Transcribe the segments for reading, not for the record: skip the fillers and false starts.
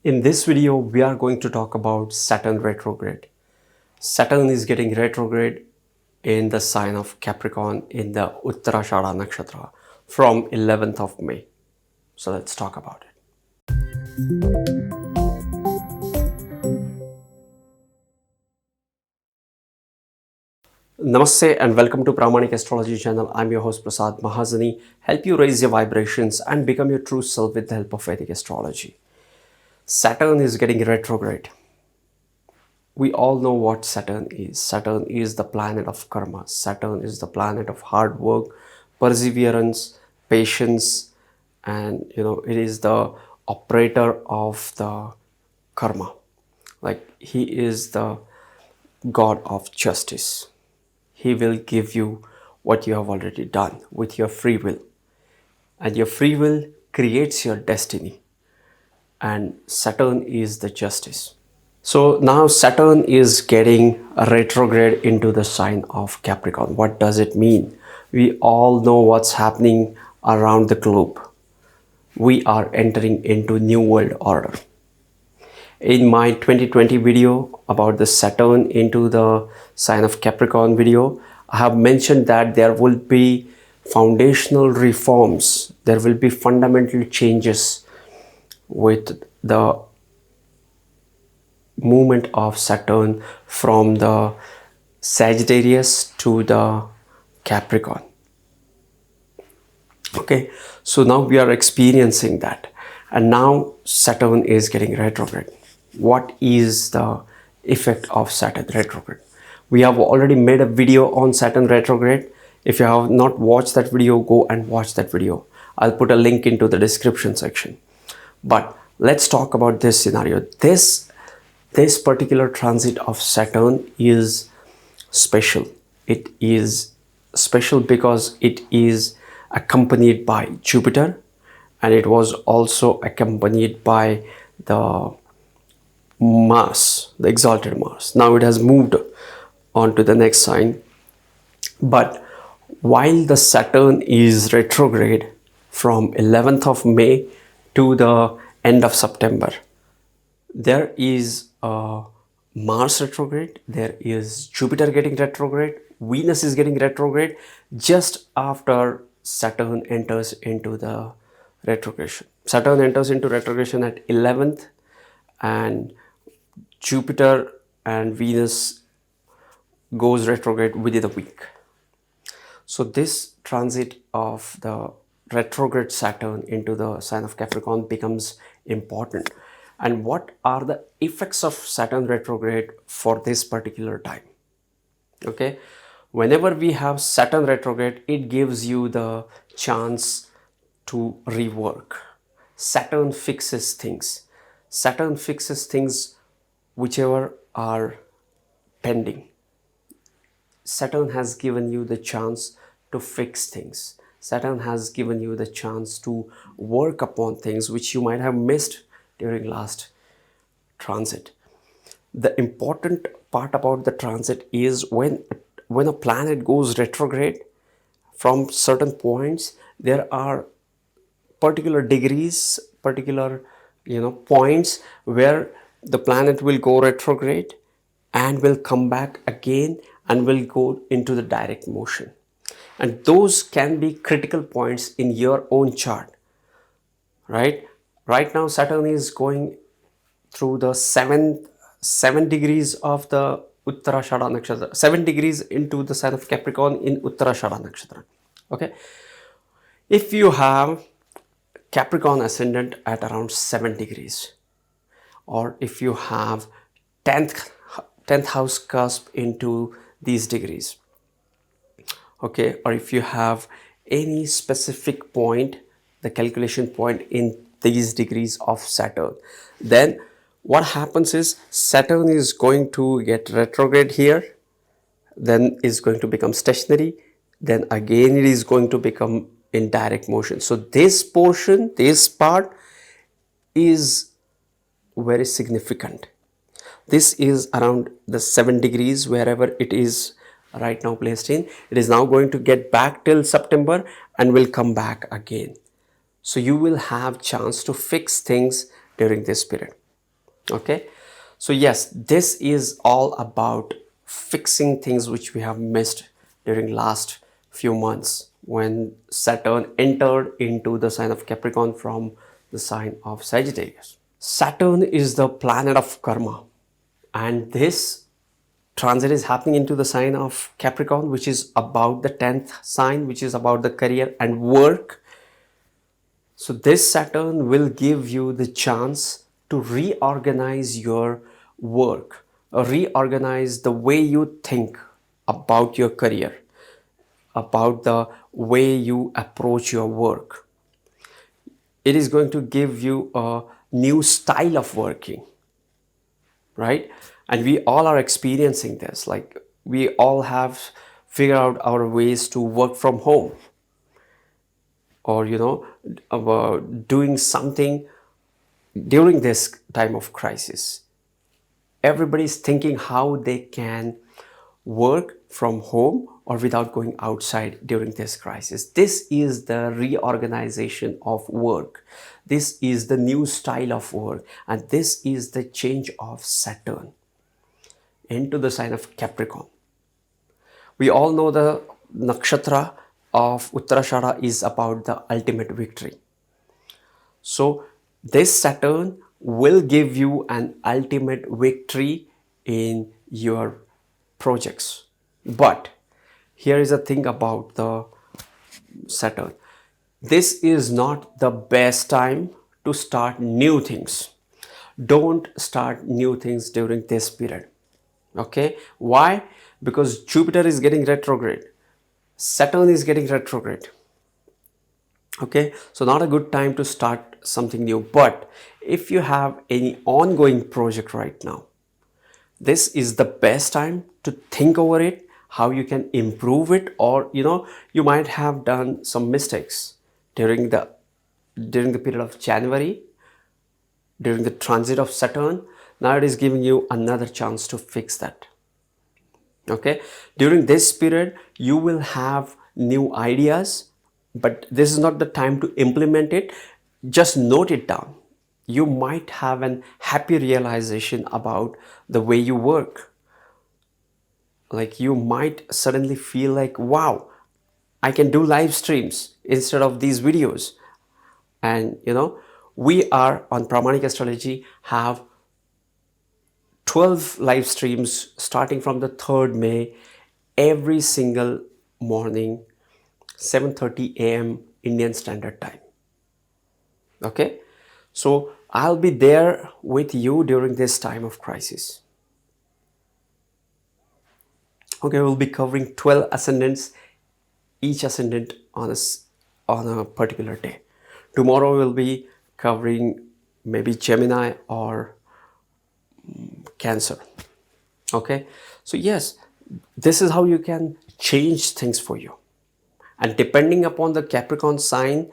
In this video, we are going to talk about Saturn retrograde. Saturn is getting retrograde in the sign of Capricorn in the Uttarashada Nakshatra from 11th of May. So let's talk about it. Namaste and welcome to Pramanik Astrology channel. I'm your host Prasad Mahazani. Help you raise your vibrations and become your true self with the help of Vedic astrology. Saturn is getting retrograde. We all know what Saturn is. Saturn is the planet of karma. Saturn is the planet of hard work, perseverance, patience, and it is the operator of the karma. Like he is the god of justice. He will give you what you have already done with your free will. And your free will creates your destiny. And Saturn is the justice. So now Saturn is getting a retrograde into the sign of Capricorn. What does it mean? We all know what's happening around the globe. We are entering into new world order. In my 2020 video about the Saturn into the sign of Capricorn video, I have mentioned that there will be foundational reforms. There will be fundamental changes with the movement of Saturn from the Sagittarius to the Capricorn. Okay, so now we are experiencing that, and now Saturn is getting retrograde. What is the effect of Saturn retrograde? We have already made a video on Saturn retrograde. If you have not watched that video, go and watch that video. I'll put a link into the description section. But let's talk about this scenario. This particular transit of Saturn is special. It is special because it is accompanied by Jupiter, and it was also accompanied by the Mars, the exalted Mars. Now it has moved on to the next sign. But while the Saturn is retrograde from 11th of May to the end of September, there is a Mars retrograde, there is Jupiter getting retrograde, Venus is getting retrograde just after Saturn enters into the retrogression. Saturn enters into retrogression at 11th, and Jupiter and Venus goes retrograde within a week. So this transit of the retrograde Saturn into the sign of Capricorn becomes important. And what are the effects of Saturn retrograde for this particular time? Okay, whenever we have Saturn retrograde, it gives you the chance to rework. Saturn fixes things. Saturn fixes things whichever are pending. Saturn has given you the chance to fix things. Saturn has given you the chance to work upon things which you might have missed during last transit. The important part about the transit is when a planet goes retrograde, from certain points there are particular degrees, particular points where the planet will go retrograde and will come back again and will go into the direct motion. And those can be critical points in your own chart, right? Right now Saturn is going through the 7 degrees of the Uttarashada Nakshatra, 7 degrees into the sign of Capricorn in Uttarashada Nakshatra. Okay, if you have Capricorn ascendant at around 7 degrees, or if you have 10th house cusp into these degrees, okay, or if you have any specific point, the calculation point in these degrees of Saturn, then what happens is Saturn is going to get retrograde here, then is going to become stationary, then again it is going to become in direct motion. So this portion, this part is very significant. This is around the 7 degrees wherever it is right now placed in. It is now going to get back till September and will come back again. So you will have chance to fix things during this period. Okay, so yes, this is all about fixing things which we have missed during last few months when Saturn entered into the sign of Capricorn from the sign of Sagittarius. Saturn is the planet of karma, and this transit is happening into the sign of Capricorn, which is about the 10th sign, which is about the career and work. So this Saturn will give you the chance to reorganize your work, reorganize the way you think about your career, about the way you approach your work. It is going to give you a new style of working, right? And we all are experiencing this. Like we all have figured out our ways to work from home, or doing something during this time of crisis. Everybody's thinking how they can work from home or without going outside during this crisis. This is the reorganization of work. This is the new style of work, and this is the change of Saturn into the sign of Capricorn. We all know the nakshatra of Uttarashada is about the ultimate victory. So this Saturn will give you an ultimate victory in your projects. But here is a thing about the Saturn. This is not the best time to start new things. Don't start new things during this period. Okay? Why? Because Jupiter is getting retrograde. Saturn is getting retrograde. Okay, so not a good time to start something new. But if you have any ongoing project right now, this is the best time to think over it, how you can improve it, or you might have done some mistakes during the period of January, during the transit of Saturn. Now it is giving you another chance to fix that. Okay, during this period you will have new ideas, but this is not the time to implement it. Just note it down. You might have an happy realization about the way you work. Like you might suddenly feel like, wow, I can do live streams instead of these videos. And we are on Pramanic Astrology have 12 live streams starting from the 3rd May every single morning, 7:30 a.m. Indian Standard Time. Okay, so I'll be there with you during this time of crisis. Okay, we'll be covering 12 ascendants, each ascendant on a particular day. Tomorrow we'll be covering maybe Gemini or Cancer. Okay, so yes, this is how you can change things for you. And depending upon the Capricorn sign,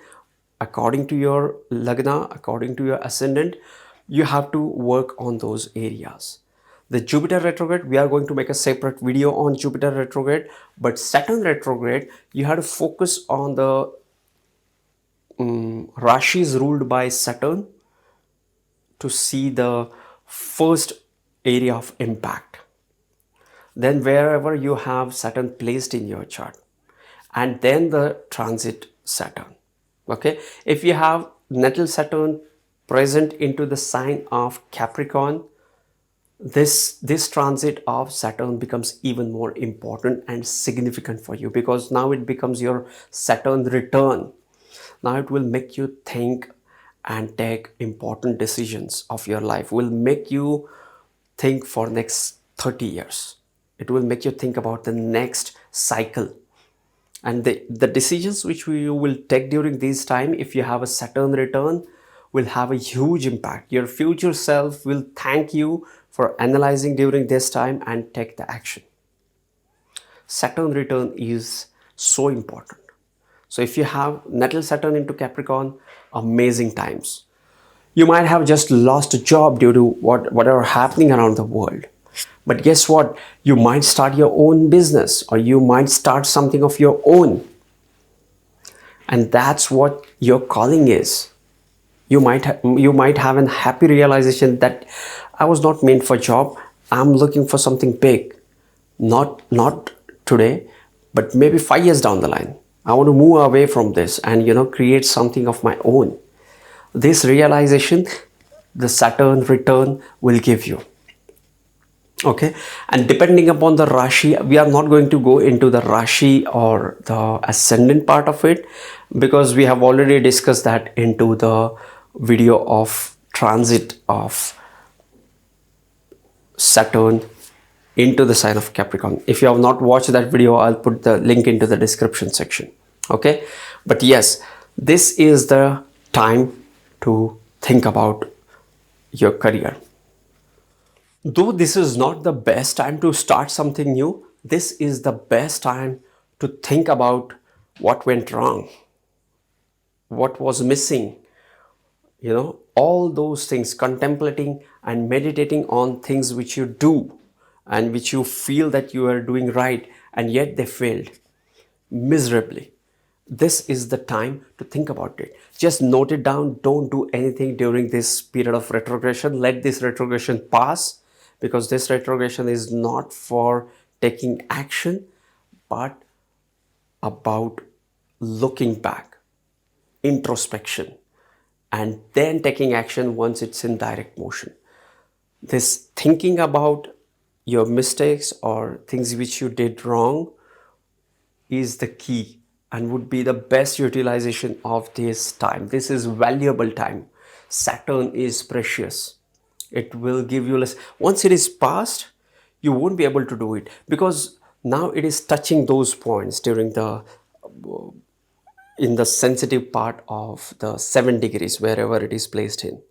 according to your Lagna, according to your ascendant, you have to work on those areas. The Jupiter retrograde, we are going to make a separate video on Jupiter retrograde, but Saturn retrograde, you have to focus on the Rashis ruled by Saturn to see the first area of impact. Then wherever you have Saturn placed in your chart, and then the transit Saturn. Okay, if you have natal Saturn present into the sign of Capricorn, this transit of Saturn becomes even more important and significant for you, because now it becomes your Saturn return. Now it will make you think and take important decisions of your life, will make you think for next 30 years. It will make you think about the next cycle. And the decisions which you will take during this time, if you have a Saturn return, will have a huge impact. Your future self will thank you for analyzing during this time and take the action. Saturn return is so important. So if you have natal Saturn into Capricorn, amazing times. You might have just lost a job due to whatever happening around the world. But guess what? You might start your own business, or you might start something of your own. And that's what your calling is. You might have a happy realization that I was not meant for job. I'm looking for something big. Not today, but maybe 5 years down the line. I want to move away from this and create something of my own. This realization, the Saturn return will give you. Okay, and depending upon the Rashi, we are not going to go into the Rashi or the ascendant part of it, because we have already discussed that into the video of transit of Saturn into the sign of Capricorn. If you have not watched that video, I'll put the link into the description section. Okay, but yes, this is the time to think about your career. Though this is not the best time to start something new, this is the best time to think about what went wrong, what was missing, all those things, contemplating and meditating on things which you do and which you feel that you are doing right and yet they failed miserably. This is the time to think about it. Just note it down. Don't do anything during this period of retrogression. Let this retrogression pass, because this retrogression is not for taking action, but about looking back, introspection, and then taking action once it's in direct motion. This thinking about your mistakes or things which you did wrong is the key and would be the best utilization of this time. This is valuable time. Saturn is precious. It will give you less. Once it is past, you won't be able to do it, because now it is touching those points during in the sensitive part of the 7 degrees, wherever it is placed in.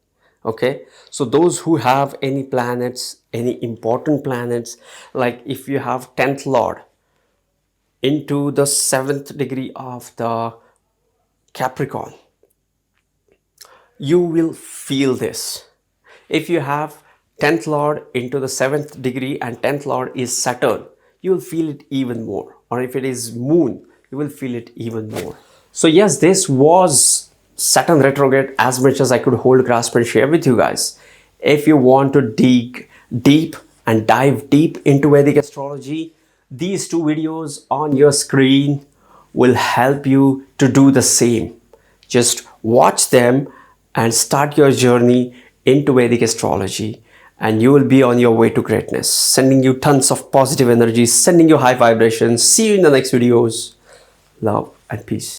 Okay, so those who have any planets, any important planets, like if you have 10th lord into the 7th degree of the Capricorn, you will feel this. If you have 10th lord into the 7th degree and 10th lord is Saturn, you will feel it even more. Or if it is moon, you will feel it even more. So yes, this was Saturn retrograde, as much as I could hold, grasp and share with you guys. If you want to dig deep and dive deep into Vedic astrology, these 2 videos on your screen will help you to do the same. Just watch them and start your journey into Vedic astrology, and you will be on your way to greatness. Sending you tons of positive energy, sending you high vibrations. See you in the next videos. Love and peace.